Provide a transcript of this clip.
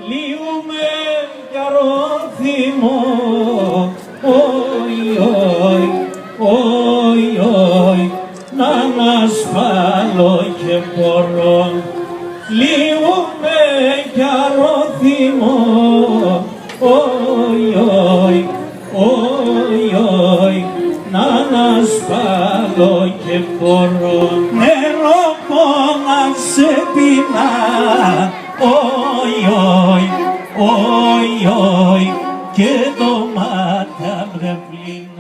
Λύουμε καρόθυμο, όι, όι, όι, όι, να ανασφάλω και μπορώ. Λύουμε καρόθυμο, όι, όι, όι, όι, να ανασφάλω και μπορώ. Νερό να σε πεινά, όι, όι, όι, όι, και το μάτα βρε πλήνα.